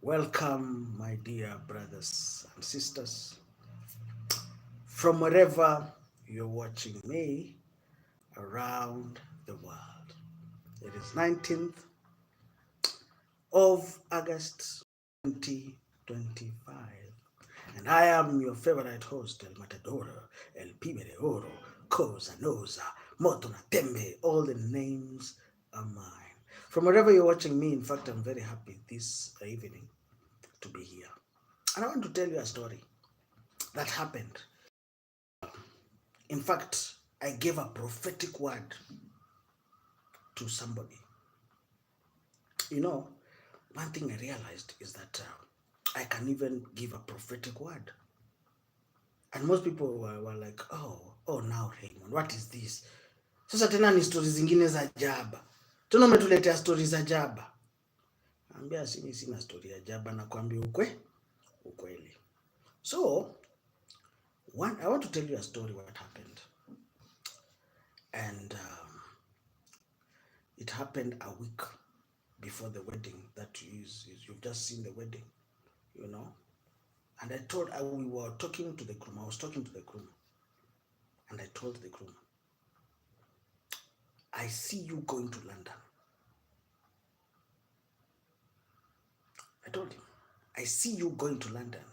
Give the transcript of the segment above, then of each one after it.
Welcome, my dear brothers and sisters, from wherever you're watching me around the world. It is 19th of August 2025, and I am your favorite host, El Matadoro, El Pibe de Oro, Cosa Noza, Motona Tembe. All the names are mine. From wherever you're watching me, in fact, I'm very happy this evening to be here. And I want to tell you a story that happened. In fact, I gave a prophetic word to somebody. You know, one thing I realized is that I can even give a prophetic word. And most people were like, oh, now Raymond, what is this? Sasa tena ni stories zingine za jaba. Tuna umetuletea stories za jaba. Ambia sina story ya jaba na kuambia ukweli. So, I want to tell you a story what happened. And it happened a week before the wedding that you've just seen the wedding, you know. And we were talking to the groom. I was talking to the groom. And I told the groom, I see you going to London. I told him, I see you going to London.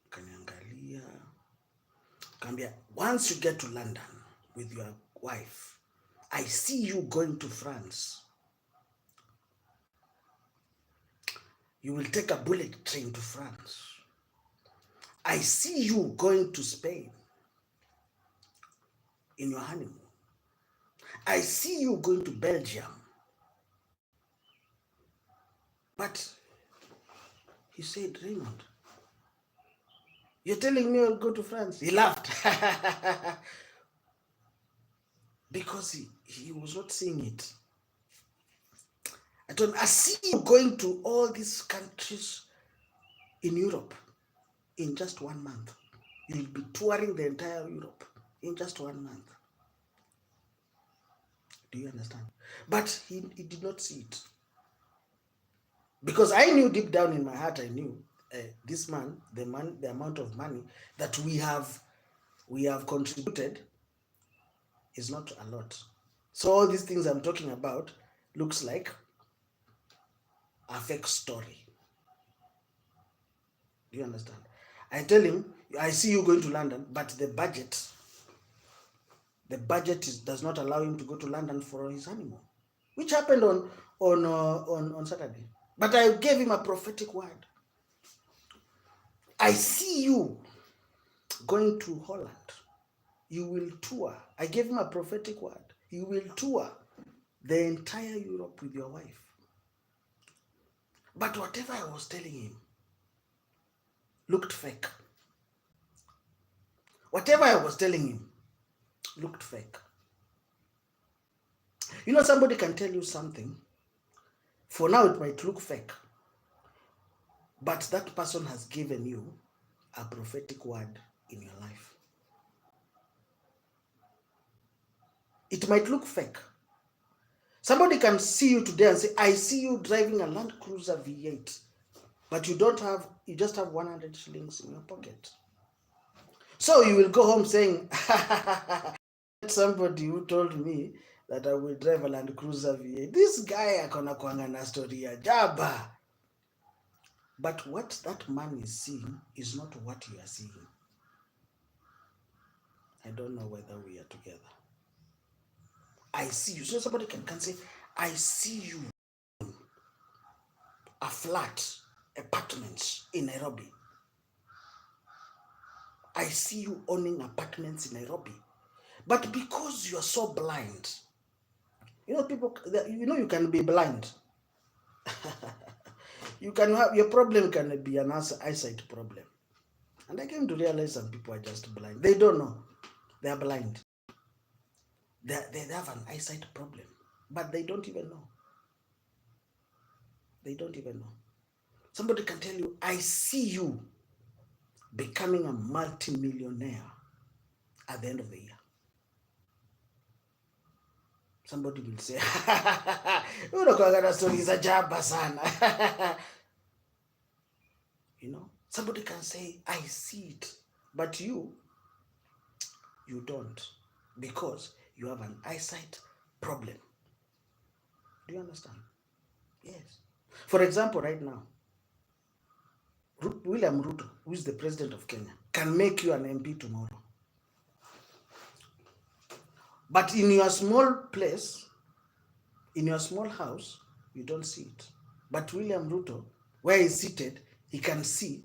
Kaniangalia. Kambia, once you get to London with your wife, I see you going to France. You will take a bullet train to France. I see you going to Spain in your honeymoon. I see you going to Belgium. But he said, Raymond, you're telling me I'll go to France? He laughed. Because he was not seeing it. I told him, I see you going to all these countries in Europe in just 1 month. You'll be touring the entire Europe in just 1 month. Do you understand? But he did not see it. Because I knew deep down in my heart, I knew this man, the amount of money that we have contributed is not a lot. So all these things I'm talking about looks like a fake story. Do you understand? I tell him, I see you going to London, but the budget does not allow him to go to London for his honeymoon, which happened on Saturday. But I gave him a prophetic word. I see you going to Holland. You will tour. I gave him a prophetic word. You will tour the entire Europe with your wife. But whatever I was telling him looked fake. Whatever I was telling him looked fake. You know, somebody can tell you something. For now, it might look fake. But that person has given you a prophetic word in your life. It might look fake. Somebody can see you today and say, I see you driving a Land Cruiser V8, but you just have 100 shillings in your pocket. So you will go home saying, somebody who told me that I will drive a Land Cruiser V8. This guy akona kwanga na story ya jaba. But what that man is seeing is not what you are seeing. I don't know whether we are together. I see you. So somebody can say, I see you a flat, apartments in Nairobi. I see you owning apartments in Nairobi. But because you are so blind, you you can be blind. You can have, your problem can be an eyesight problem. And I came to realize some people are just blind. They don't know. They are blind. They have an eyesight problem, but they don't even know. They don't even know. Somebody can tell you, I see you becoming a multi-millionaire at the end of the year. Somebody will say, unakuanga na stories za jaba sana. You know, somebody can say, I see it, but you don't, because you have an eyesight problem. Do you understand? Yes. For example, right now, William Ruto, who is the president of Kenya, can make you an MP tomorrow. But in your small place, in your small house, you don't see it. But William Ruto, where he's seated, he can see.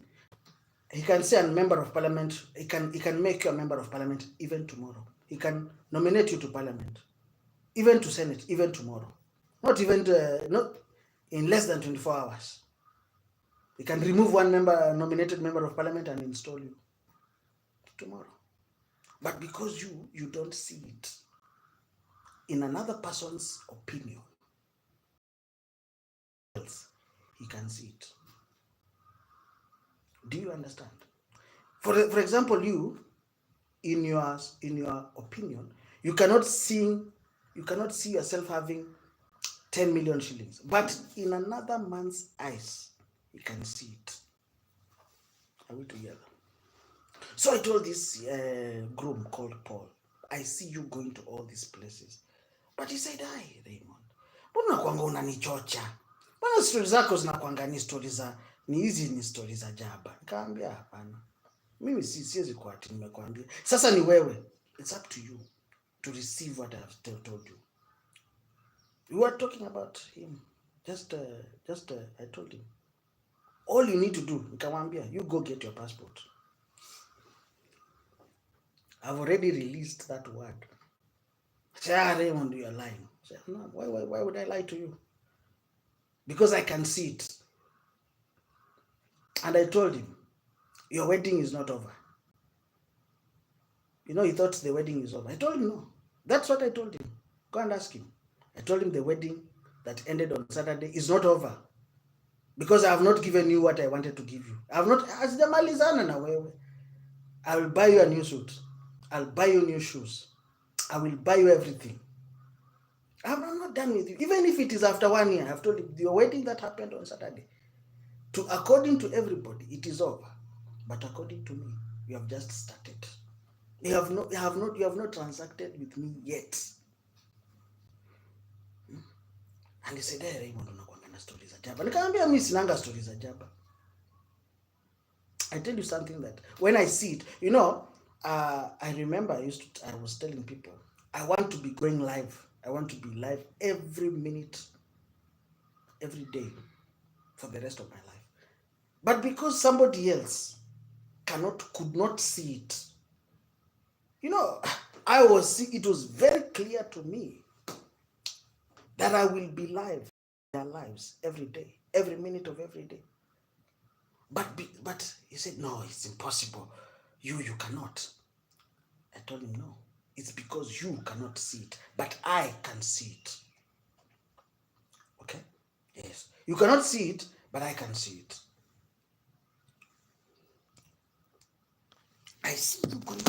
He can say a member of parliament. He can make you a member of parliament even tomorrow. He can nominate you to parliament, even to Senate, even tomorrow. Not even not in less than 24 hours. He can remove one nominated member of parliament, and install you tomorrow. But because you don't see it in another person's opinion, else he can see it. Do you understand? For example, you, in your opinion, you cannot see yourself having 10 million shillings, but in another man's eyes, he can see it. Are we together? So I told this groom called Paul, I see you going to all these places. But he said, hi Raymond, mbona kwanga unanichocha? Mbona stori zako zinakwanga ni stori za ni stori za jaba? Nikamwambia hapana. Mimi siwezi kwa ati nimekwambia. Sasa ni wewe. It's up to you to receive what I have told you. We were talking about him. Just I told him, all you need to do, nikamwambia, you go get your passport. I've already released that word. Say, Raymond, you are lying. Say, no, why would I lie to you? Because I can see it. And I told him, your wedding is not over. You know, he thought the wedding is over. I told him no. That's what I told him. Go and ask him. I told him the wedding that ended on Saturday is not over. Because I have not given you what I wanted to give you. I have not. I will buy you a new suit. I'll buy you new shoes. I will buy you everything. I'm not done with you. Even if it is after 1 year, I've told you, the wedding that happened on Saturday, according to everybody, it is over. But according to me, you have just started. You have not transacted with me yet. And he said, hey, Raymond, unakuanga na stories za jaba. Nikamwambia mimi sinanga stories za jaba. I tell you something that when I see it, you know, I remember I was telling people, I want to be going live. I want to be live every minute, every day for the rest of my life. But because somebody else could not see it, you know, it was very clear to me that I will be live in their lives every day, every minute of every day. But he said, no, it's impossible. You cannot. I told him, no, it's because you cannot see it, but I can see it. Okay? Yes. You cannot see it, but I can see it. I see you going